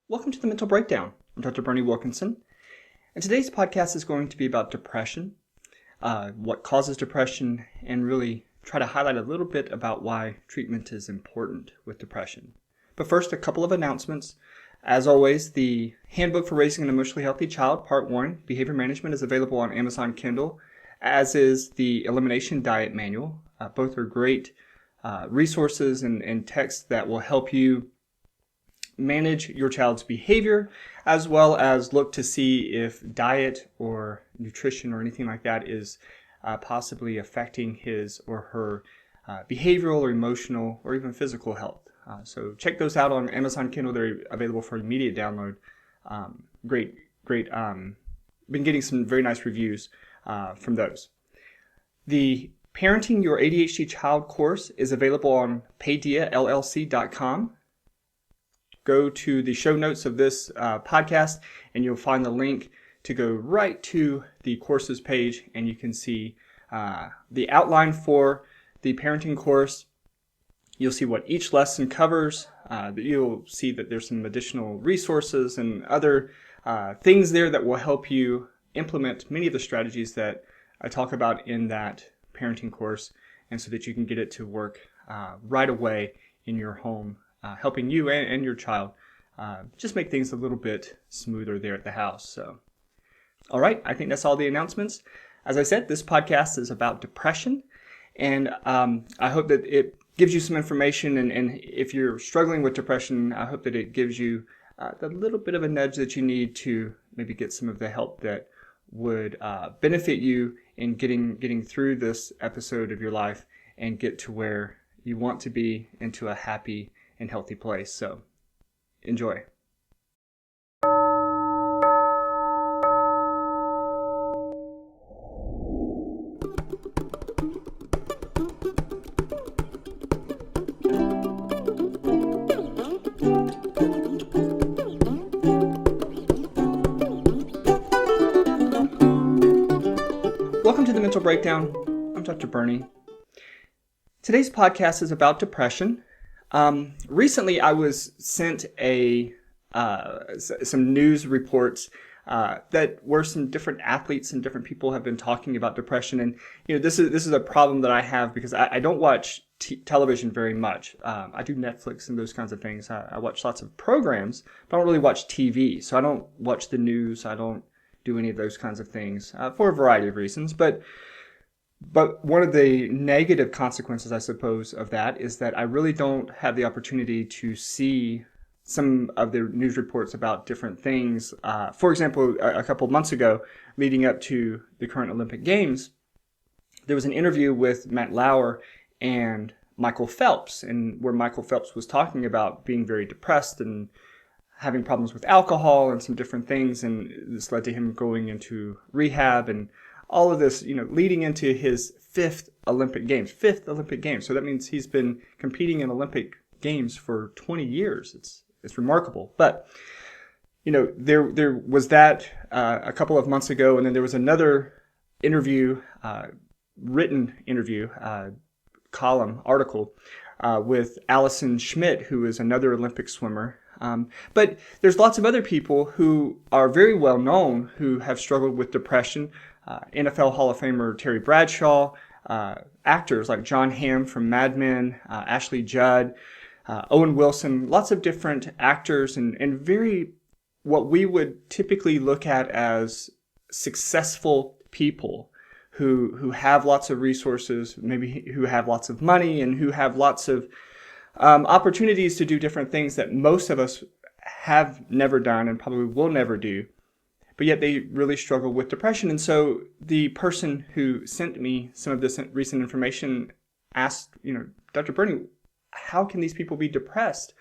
Welcome to the Mental Breakdown. I'm Dr. Berney, and today's podcast is going to be about depression, what causes depression, and really try to highlight a little bit about why treatment is important with depression. But first, a couple of announcements. As always, the Handbook for Raising an Emotionally Healthy Child, Part 1, Behavior Management, is available on Amazon Kindle, as is the Elimination Diet Manual. Both are great resources and texts that will help you manage your child's behavior, as well as look to see if diet or nutrition or anything like that is possibly affecting his or her behavioral or emotional or even physical health. So check those out on Amazon Kindle. They're available for immediate download. Great. Been getting some very nice reviews from those. The Parenting Your ADHD Child course is available on paydiallc.com. Go to the show notes of this podcast and you'll find the link to go right to the courses page, and you can see the outline for the parenting course. You'll see what each lesson covers. You'll see that there's some additional resources and other things there that will help you implement many of the strategies that I talk about in that parenting course, and so that you can get it to work right away in your home, helping you and your child just make things a little bit smoother there at the house. So, all right, I think that's all the announcements. As I said, this podcast is about depression, and I hope that it gives you some information, and if you're struggling with depression, I hope that it gives you the little bit of a nudge that you need to maybe get some of the help that would benefit you in getting through this episode of your life and get to where you want to be, into a happy and healthy place. So enjoy. Welcome to the Mental Breakdown. I'm Dr. Berney. Today's podcast is about depression. Recently, I was sent some news reports that were some different athletes and different people have been talking about depression, and this is a problem that I have because I don't watch television very much. I do Netflix and those kinds of things. I watch lots of programs, but I don't really watch TV. So I don't watch the news. I don't do any of those kinds of things for a variety of reasons, But one of the negative consequences, I suppose, of that is that I really don't have the opportunity to see some of the news reports about different things. For example, a couple of months ago, leading up to the current Olympic Games, there was an interview with Matt Lauer and Michael Phelps, and where Michael Phelps was talking about being very depressed and having problems with alcohol and some different things, and this led to him going into rehab and all of this, leading into his fifth Olympic Games. So that means he's been competing in Olympic Games for 20 years. It's remarkable. But, there was that a couple of months ago, and then there was another interview, written interview, article with Allison Schmidt, who is another Olympic swimmer. But there's lots of other people who are very well known who have struggled with depression. NFL Hall of Famer Terry Bradshaw, actors like John Hamm from Mad Men, Ashley Judd, Owen Wilson, lots of different actors and very what we would typically look at as successful people who have lots of resources, maybe who have lots of money and who have lots of opportunities to do different things that most of us have never done and probably will never do. But yet they really struggle with depression. And so the person who sent me some of this recent information asked, Dr. Berney, how can these people be depressed?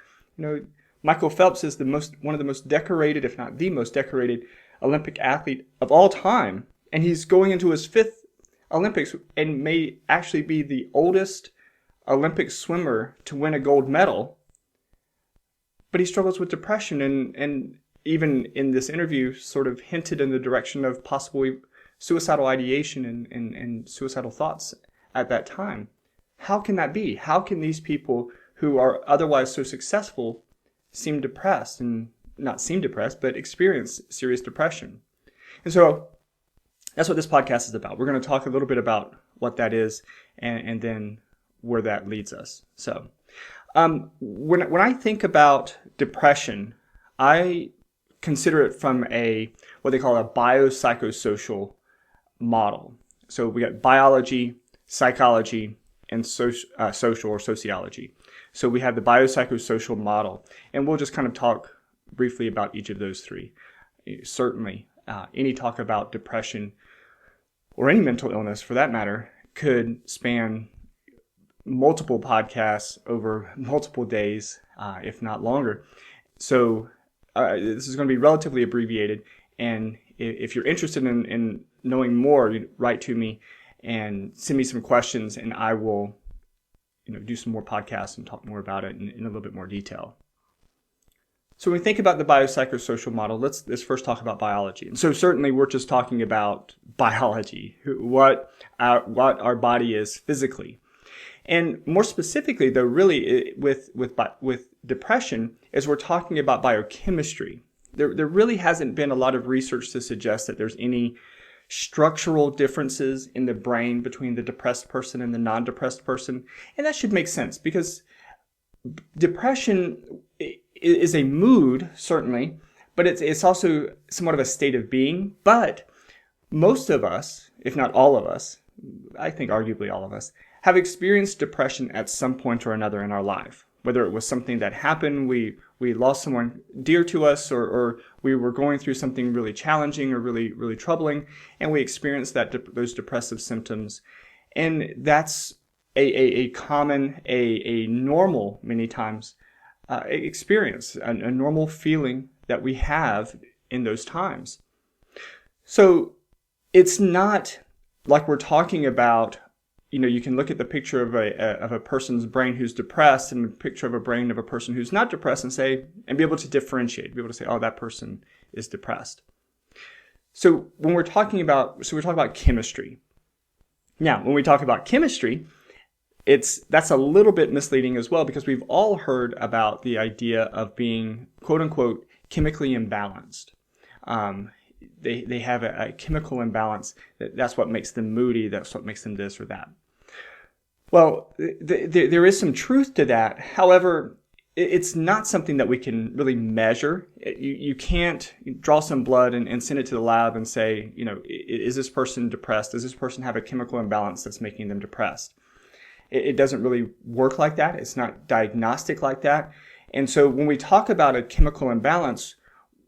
Michael Phelps is one of the most decorated, if not the most decorated Olympic athlete of all time. And he's going into his fifth Olympics and may actually be the oldest Olympic swimmer to win a gold medal. But he struggles with depression and even in this interview, sort of hinted in the direction of possibly suicidal ideation and suicidal thoughts at that time. How can that be? How can these people who are otherwise so successful seem depressed? And not seem depressed, but experience serious depression. And so that's what this podcast is about. We're going to talk a little bit about what that is and then where that leads us. So when I think about depression, I consider it from what they call a BioPsychoSocial model. So we got biology, psychology, and social or sociology. So we have the BioPsychoSocial model, and we'll just kind of talk briefly about each of those three. Certainly, any talk about depression or any mental illness for that matter could span multiple podcasts over multiple days, if not longer. So this is going to be relatively abbreviated, and if you're interested in knowing more, write to me and send me some questions, and I will do some more podcasts and talk more about it in a little bit more detail. So when we think about the biopsychosocial model, let's first talk about biology. And so certainly we're just talking about biology, what our body is physically. And more specifically, though, really with depression, is we're talking about biochemistry. There really hasn't been a lot of research to suggest that there's any structural differences in the brain between the depressed person and the non-depressed person. And that should make sense because depression is a mood, certainly, but it's also somewhat of a state of being. But most of us, if not all of us, I think arguably all of us, have experienced depression at some point or another in our life. Whether it was something that happened, we lost someone dear to us, or we were going through something really challenging or really, really troubling, and we experienced those depressive symptoms. And that's a common, a normal, many times, experience, a normal feeling that we have in those times. So it's not like we're talking about, you can look at the picture of a person's brain who's depressed and a picture of a brain of a person who's not depressed and be able to differentiate, be able to say, oh, that person is depressed. So we're talking about chemistry. Now, when we talk about chemistry, that's a little bit misleading as well, because we've all heard about the idea of being, quote unquote, chemically imbalanced. They have a chemical imbalance. That's what makes them moody. That's what makes them this or that. Well, there is some truth to that. However, it's not something that we can really measure. You can't draw some blood and send it to the lab and say, is this person depressed? Does this person have a chemical imbalance that's making them depressed? It doesn't really work like that. It's not diagnostic like that. And so when we talk about a chemical imbalance,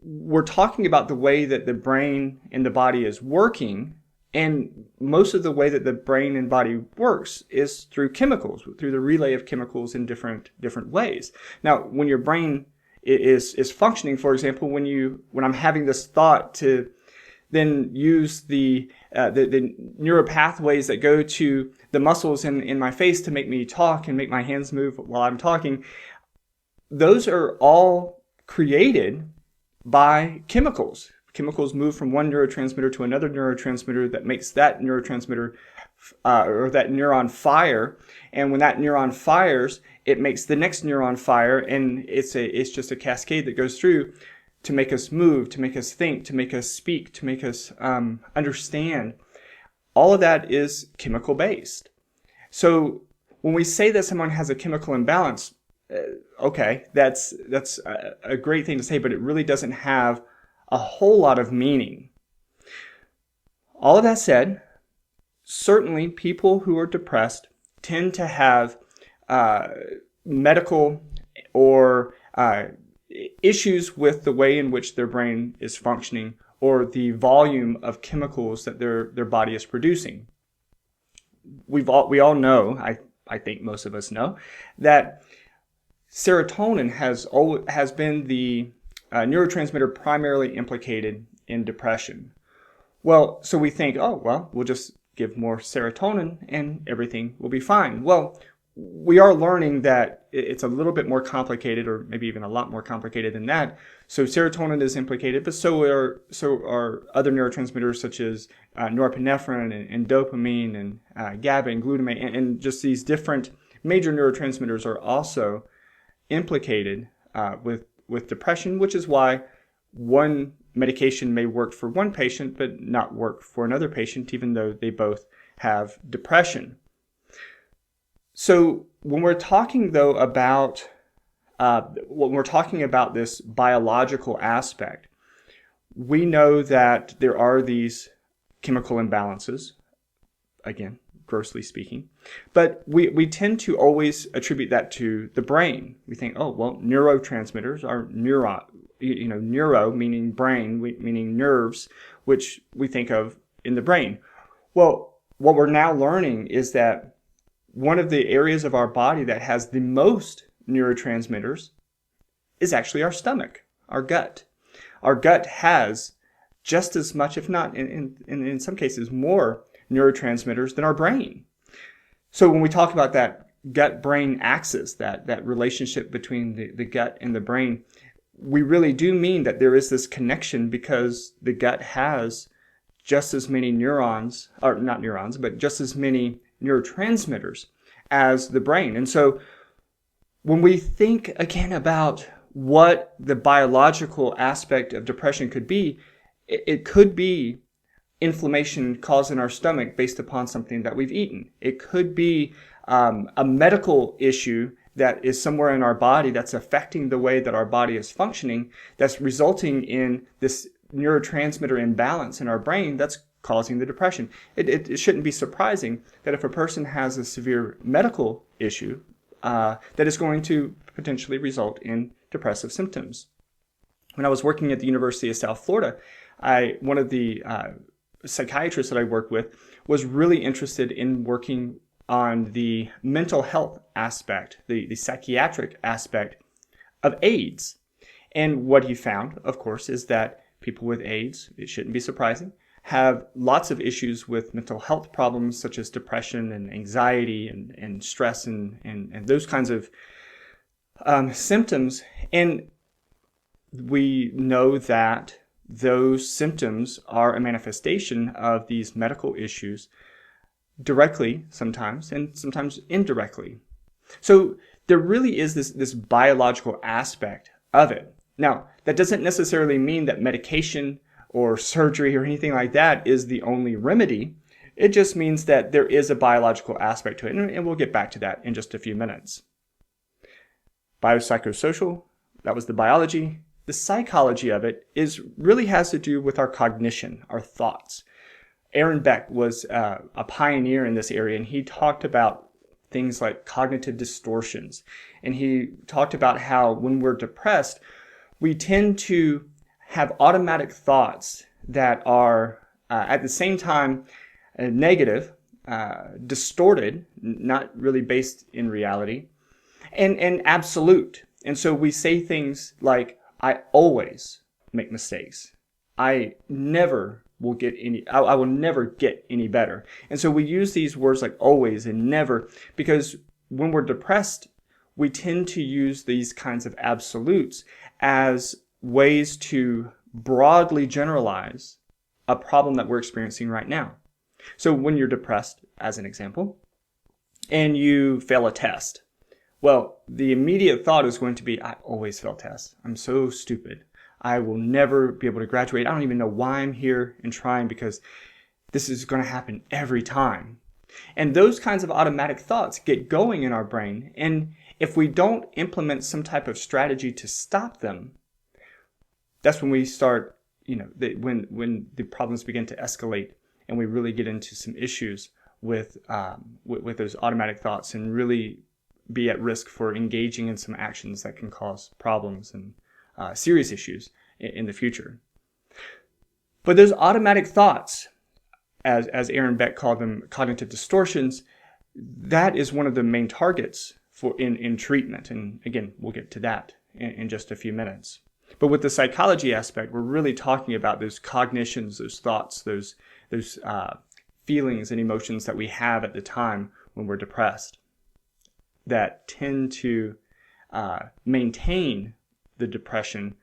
we're talking about the way that the brain and the body is working, and most of the way that the brain and body works is through chemicals, through the relay of chemicals in different ways. Now, when your brain is functioning, for example, when I'm having this thought to then use the neuropathways that go to the muscles in my face to make me talk and make my hands move while I'm talking, those are all created by chemicals. Chemicals move from one neurotransmitter to another neurotransmitter that makes that neurotransmitter or that neuron fire. And when that neuron fires, it makes the next neuron fire, and it's just a cascade that goes through to make us move, to make us think, to make us speak, to make us understand. All of that is chemical based. So when we say that someone has a chemical imbalance, okay, that's a great thing to say, but it really doesn't have a whole lot of meaning. All of that said, certainly people who are depressed tend to have medical or issues with the way in which their brain is functioning or the volume of chemicals that their body is producing. We all know, I think most of us know, that serotonin has been the neurotransmitter primarily implicated in depression. Well, so we think, we'll just give more serotonin and everything will be fine. Well, we are learning that it's a little bit more complicated, or maybe even a lot more complicated than that. So serotonin is implicated, but so are other neurotransmitters such as norepinephrine and dopamine and GABA and glutamate, and just these different major neurotransmitters are also implicated with depression, which is why one medication may work for one patient but not work for another patient, even though they both have depression. So when we're talking though about this biological aspect, we know that there are these chemical imbalances, again, grossly speaking, but we tend to always attribute that to the brain. We think, oh, well, neurotransmitters are neuro meaning brain, meaning nerves, which we think of in the brain. Well, what we're now learning is that one of the areas of our body that has the most neurotransmitters is actually our stomach, our gut. Our gut has just as much, if not in some cases more, neurotransmitters than our brain. So when we talk about that gut-brain axis, that relationship between the gut and the brain, we really do mean that there is this connection because the gut has just as many neurons, or not neurons, but just as many neurotransmitters as the brain. And so when we think again about what the biological aspect of depression could be, it could be inflammation caused in our stomach based upon something that we've eaten. It could be a medical issue that is somewhere in our body that's affecting the way that our body is functioning, that's resulting in this neurotransmitter imbalance in our brain that's causing the depression. It shouldn't be surprising that if a person has a severe medical issue, that is going to potentially result in depressive symptoms. When I was working at the University of South Florida, one of the psychiatrists that I worked with was really interested in working on the mental health aspect, the psychiatric aspect of AIDS. And what he found, of course, is that people with AIDS, it shouldn't be surprising, have lots of issues with mental health problems such as depression and anxiety and stress and those kinds of symptoms. And we know that those symptoms are a manifestation of these medical issues directly sometimes and sometimes indirectly. So there really is this biological aspect of it. Now, that doesn't necessarily mean that medication or surgery or anything like that is the only remedy. It just means that there is a biological aspect to it, and we'll get back to that in just a few minutes. BioPsychoSocial, that was the biology. The psychology of it really has to do with our cognition, our thoughts. Aaron Beck was a pioneer in this area, and he talked about things like cognitive distortions. And he talked about how when we're depressed, we tend to have automatic thoughts that are at the same time negative, distorted, not really based in reality, and absolute. And so we say things like, I always make mistakes. I will never get any better. And so we use these words like always and never because when we're depressed, we tend to use these kinds of absolutes as ways to broadly generalize a problem that we're experiencing right now. So when you're depressed, as an example, and you fail a test, well, the immediate thought is going to be, I always fail tests. I'm so stupid. I will never be able to graduate. I don't even know why I'm here and trying because this is going to happen every time. And those kinds of automatic thoughts get going in our brain. And if we don't implement some type of strategy to stop them, that's when we start, when the problems begin to escalate and we really get into some issues with those automatic thoughts and really be at risk for engaging in some actions that can cause problems and serious issues in the future. But those automatic thoughts, as Aaron Beck called them, cognitive distortions, that is one of the main targets in treatment. And again, we'll get to that in just a few minutes. But with the psychology aspect, we're really talking about those cognitions, those thoughts, those feelings and emotions that we have at the time when we're depressed that tend to maintain the depression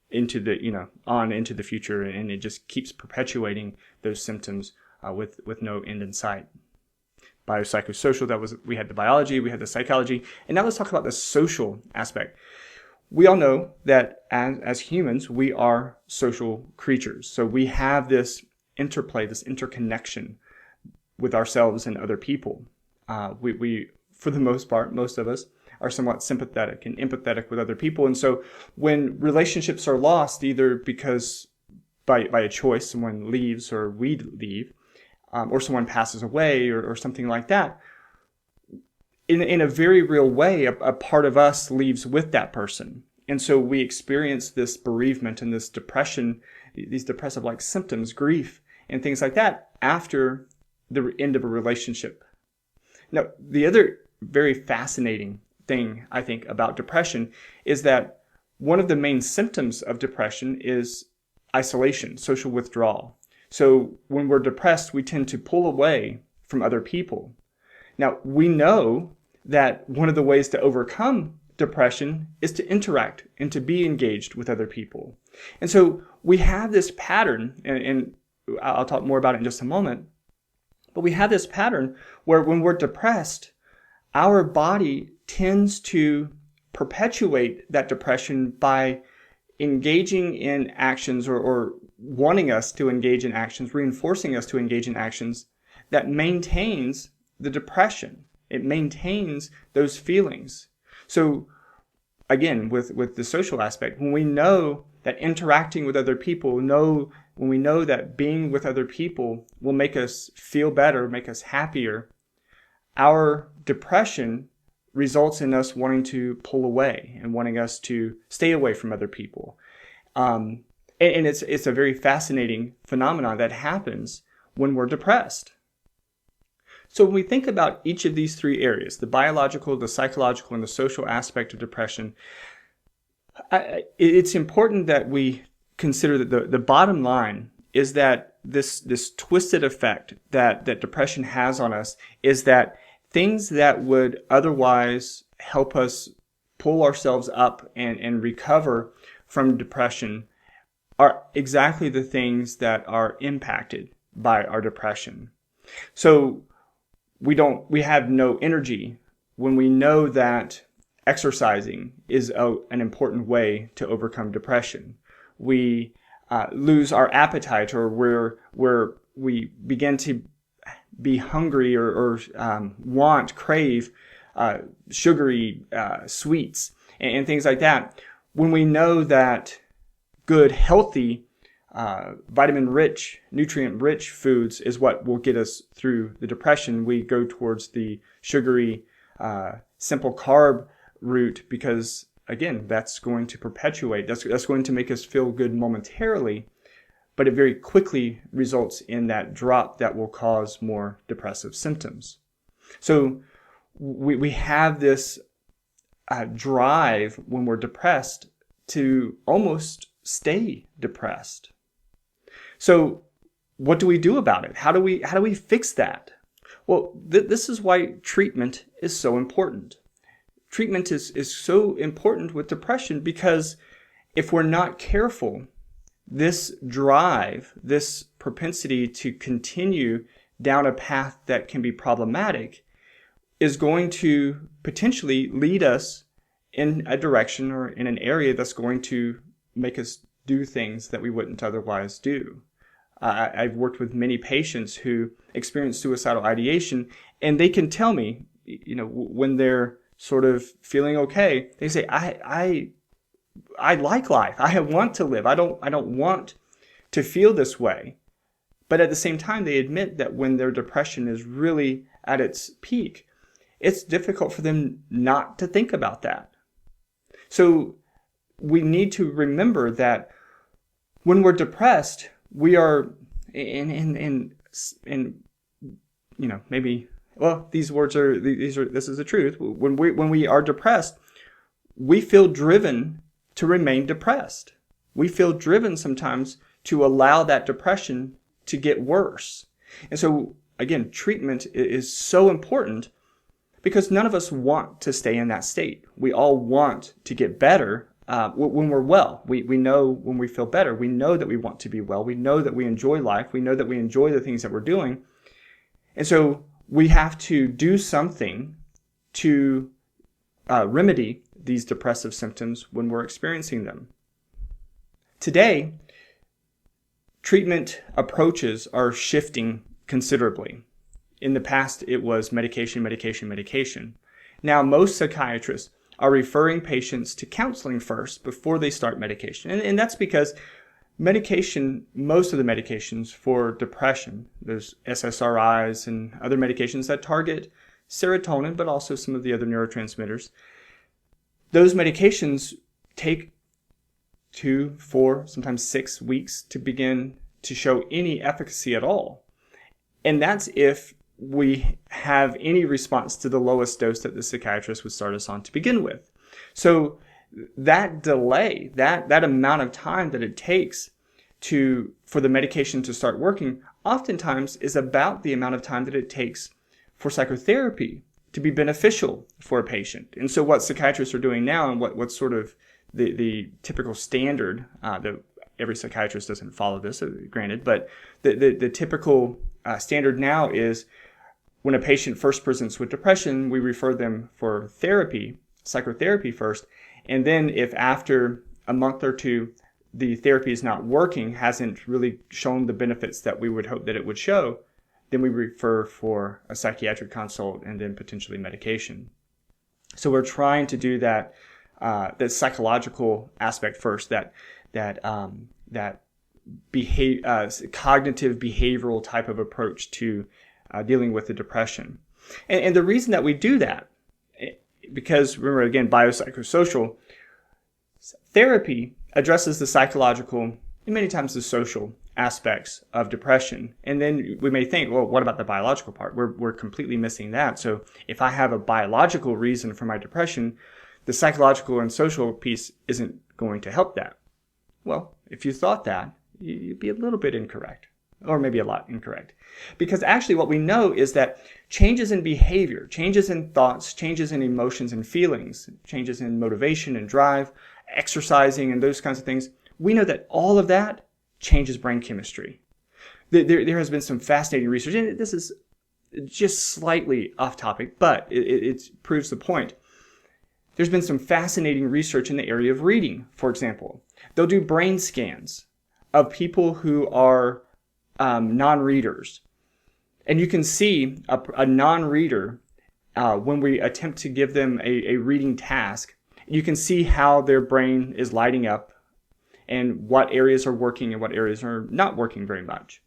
into the future, and it just keeps perpetuating those symptoms with no end in sight. BioPsychoSocial, we had the biology, we had the psychology, and now let's talk about the social aspect. we all know that as humans, we are social creatures. So we have this interplay, this interconnection with ourselves and other people. We, for the most part, most of us are somewhat sympathetic and empathetic with other people. And so when relationships are lost, either because by a choice, someone leaves or we leave, or someone passes away or something like that, in a very real way, a part of us leaves with that person. And so we experience this bereavement and this depression, these depressive-like symptoms, grief, and things like that after the end of a relationship. Now, the other very fascinating thing, I think, about depression is that one of the main symptoms of depression is isolation, social withdrawal. So when we're depressed, we tend to pull away from other people. Now, we know that one of the ways to overcome depression is to interact and to be engaged with other people. And so we have this pattern, and I'll talk more about it in just a moment, but we have this pattern where when we're depressed, our body tends to perpetuate that depression by engaging in actions or wanting us to engage in actions, reinforcing us to engage in actions that maintains the depression. It maintains those feelings. So again, with the social aspect, when we know that interacting with other people, when we know that being with other people will make us feel better, make us happier, our depression results in us wanting to pull away and wanting us to stay away from other people. And it's a very fascinating phenomenon that happens when we're depressed. So when we think about each of these three areas, the biological, the psychological, and the social aspect of depression, it's important that we consider that the bottom line is that this twisted effect that depression has on us is that things that would otherwise help us pull ourselves up and recover from depression are exactly the things that are impacted by our depression. So we have no energy when we know that exercising is an important way to overcome depression. We lose our appetite, or we begin to be hungry or crave sugary sweets and things like that. When we know that good, healthy, vitamin-rich, nutrient-rich foods is what will get us through the depression, we go towards the sugary, simple carb route because, again, that's going to perpetuate, that's going to make us feel good momentarily, but it very quickly results in that drop that will cause more depressive symptoms. So we have this drive when we're depressed to almost stay depressed. So what do we do about it? How do we fix that? Well, this is why treatment is so important. Treatment is so important with depression because if we're not careful, this drive, this propensity to continue down a path that can be problematic is going to potentially lead us in a direction or in an area that's going to make us do things that we wouldn't otherwise do. I've worked with many patients who experience suicidal ideation, and they can tell me, when they're sort of feeling okay, they say, I like life. I want to live. I don't want to feel this way. But at the same time, they admit that when their depression is really at its peak, it's difficult for them not to think about that. So we need to remember that when we're depressed, we are this is the truth. When we are depressed, we feel driven to remain depressed. We feel driven sometimes to allow that depression to get worse. And so again, treatment is so important because none of us want to stay in that state. We all want to get better when we're well. We know when we feel better. We know that we want to be well. We know that we enjoy life. We know that we enjoy the things that we're doing. And so we have to do something to remedy these depressive symptoms when we're experiencing them. Today, treatment approaches are shifting considerably. In the past, it was medication, medication, medication. Now, most psychiatrists are referring patients to counseling first before they start medication. And that's because medication, most of the medications for depression, there's SSRIs and other medications that target serotonin, but also some of the other neurotransmitters. Those medications take 2, 4, sometimes 6 weeks to begin to show any efficacy at all. And that's if we have any response to the lowest dose that the psychiatrist would start us on to begin with. So that delay, that amount of time that it takes for the medication to start working, oftentimes is about the amount of time that it takes for psychotherapy to be beneficial for a patient. And so what psychiatrists are doing now, and what's sort of the typical standard, that every psychiatrist doesn't follow this, granted, but the typical standard now is when a patient first presents with depression, we refer them for therapy, psychotherapy first, and then if after a month or two the therapy is not working, hasn't really shown the benefits that we would hope that it would show, then we refer for a psychiatric consult and then potentially medication. So we're trying to do that psychological aspect first, that cognitive behavioral type of approach to dealing with the depression. And the reason that we do that, because remember again, BioPsychoSocial therapy addresses the psychological and many times the social aspects of depression. And then we may think, well, what about the biological part? We're completely missing that. So if I have a biological reason for my depression, the psychological and social piece isn't going to help that. Well, if you thought that, you'd be a little bit incorrect, or maybe a lot incorrect. Because actually what we know is that changes in behavior, changes in thoughts, changes in emotions and feelings, changes in motivation and drive, exercising and those kinds of things, we know that all of that changes brain chemistry. There has been some fascinating research, and this is just slightly off topic, but it proves the point. There's been some fascinating research in the area of reading, for example. They'll do brain scans of people who are non-readers. And you can see a non-reader, when we attempt to give them a reading task, you can see how their brain is lighting up and what areas are working and what areas are not working very much.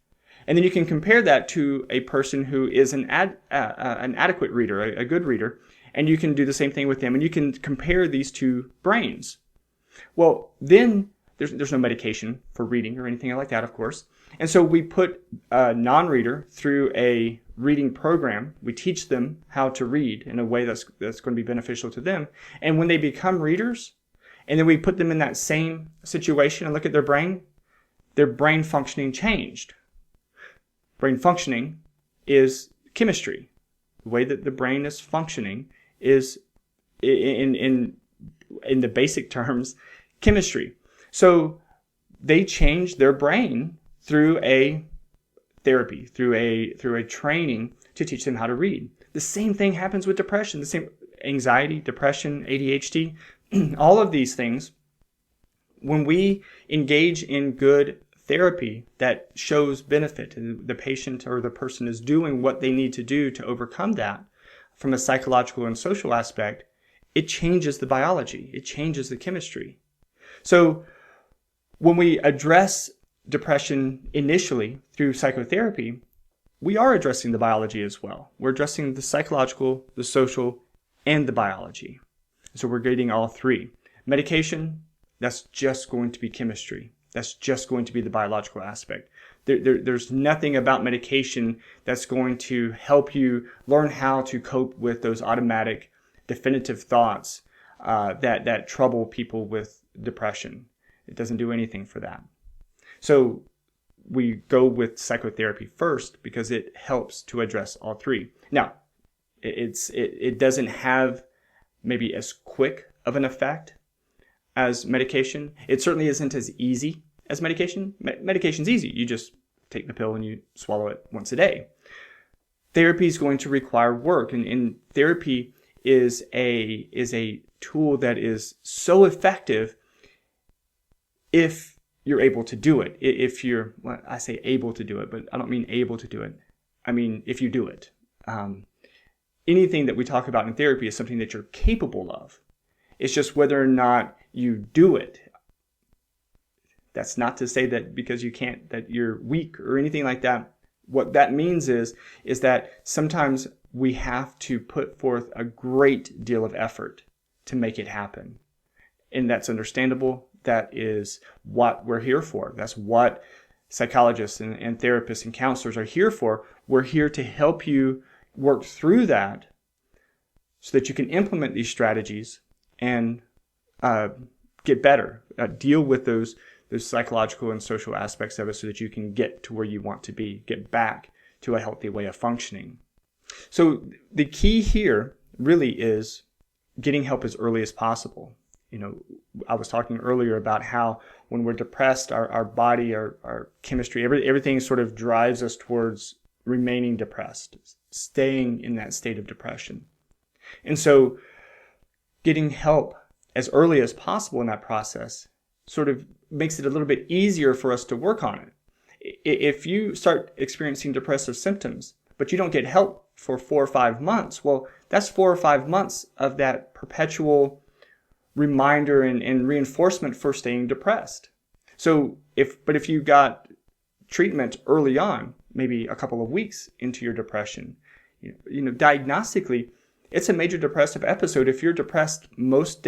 And then you can compare that to a person who is an adequate reader, a good reader, and you can do the same thing with them, and you can compare these two brains. Well, then there's no medication for reading or anything like that, of course. And so we put a non-reader through a reading program. We teach them how to read in a way that's going to be beneficial to them. And when they become readers, and then we put them in that same situation and look at their brain functioning changed. Brain functioning is chemistry. The way that the brain is functioning is, in the basic terms, chemistry. So they change their brain through a therapy, through a training to teach them how to read. The same thing happens with depression, the same anxiety, depression, ADHD, all of these things. When we engage in good therapy that shows benefit, and the patient or the person is doing what they need to do to overcome that from a psychological and social aspect, it changes the biology, it changes the chemistry. So when we address depression initially through psychotherapy, we are addressing the biology as well. We're addressing the psychological, the social, and the biology. So we're getting all three. Medication, that's just going to be chemistry. That's just going to be the biological aspect. There's nothing about medication that's going to help you learn how to cope with those automatic, definitive thoughts that trouble people with depression. It doesn't do anything for that. So we go with psychotherapy first because it helps to address all three. Now, it doesn't have maybe as quick of an effect as medication. It certainly isn't as easy as medication. Medication's easy. You just take the pill and you swallow it once a day. Therapy is going to require work, and therapy is a tool that is so effective if you're able to do it. If you're, well, I say able to do it, but I don't mean able to do it. I mean, if you do it. Anything that we talk about in therapy is something that you're capable of. It's just whether or not you do it. That's not to say that because you can't, that you're weak or anything like that. What that means is that sometimes we have to put forth a great deal of effort to make it happen. And that's understandable. That is what we're here for. That's what psychologists and therapists and counselors are here for. We're here to help you work through that so that you can implement these strategies and get better, deal with those psychological and social aspects of it so that you can get to where you want to be, get back to a healthy way of functioning. So the key here really is getting help as early as possible. You know, I was talking earlier about how when we're depressed, our body, our chemistry, everything sort of drives us towards remaining depressed, staying in that state of depression. And so getting help as early as possible in that process sort of makes it a little bit easier for us to work on it. If you start experiencing depressive symptoms, but you don't get help for 4 or 5 months, well, that's 4 or 5 months of that perpetual reminder and reinforcement for staying depressed. So if you got treatment early on, maybe a couple of weeks into your depression, you know, diagnostically, it's a major depressive episode if you're depressed most of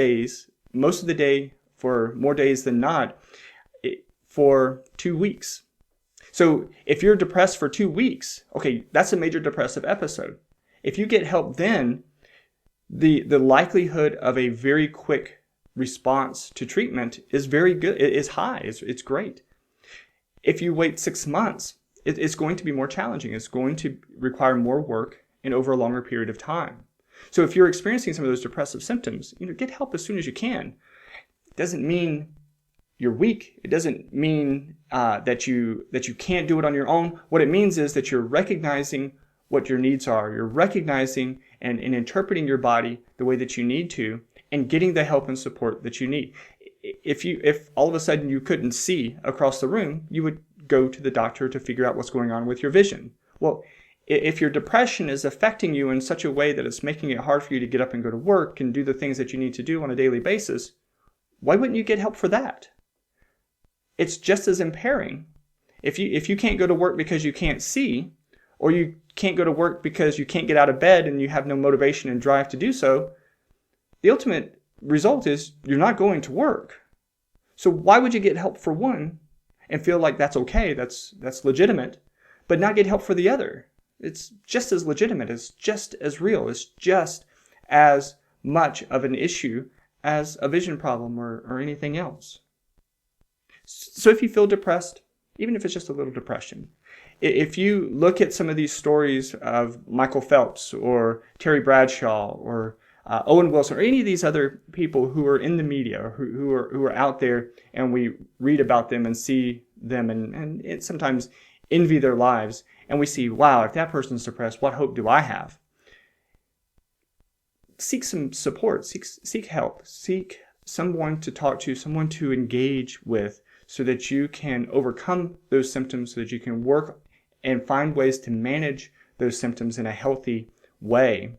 the day, for more days than not, for 2 weeks. So if you're depressed for 2 weeks, okay, that's a major depressive episode. If you get help then, the likelihood of a very quick response to treatment is very good. It is high. It's great. If you wait 6 months, it's going to be more challenging. It's going to require more work and over a longer period of time. So if you're experiencing some of those depressive symptoms, get help as soon as you can. It doesn't mean you're weak. It doesn't mean that you can't do it on your own. What it means is that you're recognizing what your needs are. You're recognizing and interpreting your body the way that you need to, and getting the help and support that you need. If all of a sudden you couldn't see across the room, you would go to the doctor to figure out what's going on with your vision. Well, if your depression is affecting you in such a way that it's making it hard for you to get up and go to work and do the things that you need to do on a daily basis, why wouldn't you get help for that? It's just as impairing. If you can't go to work because you can't see, or you can't go to work because you can't get out of bed and you have no motivation and drive to do so, the ultimate result is you're not going to work. So why would you get help for one and feel like that's okay, that's legitimate, but not get help for the other? It's just as legitimate, it's just as real, it's just as much of an issue as a vision problem or anything else. So if you feel depressed, even if it's just a little depression, if you look at some of these stories of Michael Phelps or Terry Bradshaw or Owen Wilson or any of these other people who are in the media or who are out there, and we read about them and see them and sometimes envy their lives, and we see, wow, if that person's depressed, what hope do I have? Seek some support, seek help, seek someone to talk to, someone to engage with, so that you can overcome those symptoms, so that you can work and find ways to manage those symptoms in a healthy way.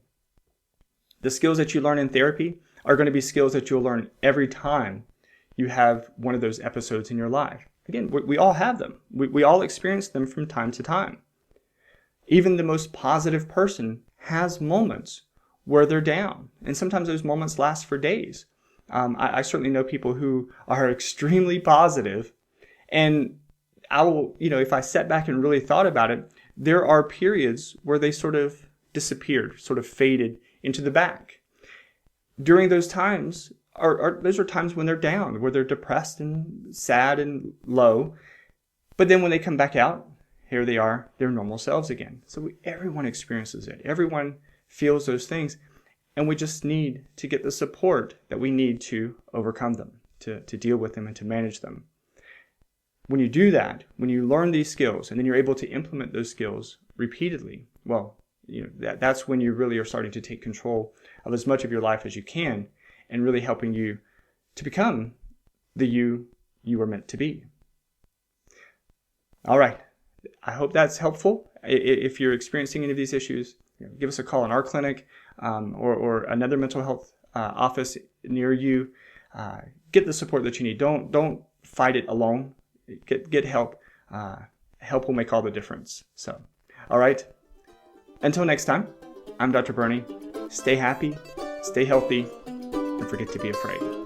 The skills that you learn in therapy are going to be skills that you'll learn every time you have one of those episodes in your life. Again, we all have them. We all experience them from time to time. Even the most positive person has moments where they're down, and sometimes those moments last for days. I certainly know people who are extremely positive, and I will, if I sat back and really thought about it, there are periods where they sort of disappeared, sort of faded into the back. During those times, those are times when they're down, where they're depressed and sad and low. But then when they come back out, here they are, their normal selves again. So everyone experiences it. Everyone feels those things. And we just need to get the support that we need to overcome them, to deal with them and to manage them. When you do that, when you learn these skills and then you're able to implement those skills repeatedly, well, that's when you really are starting to take control of as much of your life as you can, and really helping you to become the you were meant to be. All right. I hope that's helpful. If you're experiencing any of these issues, give us a call in our clinic or another mental health office near you. Get the support that you need. Don't fight it alone. Get help. Help will make all the difference. So, all right. Until next time, I'm Dr. Berney. Stay happy, stay healthy, and forget to be afraid.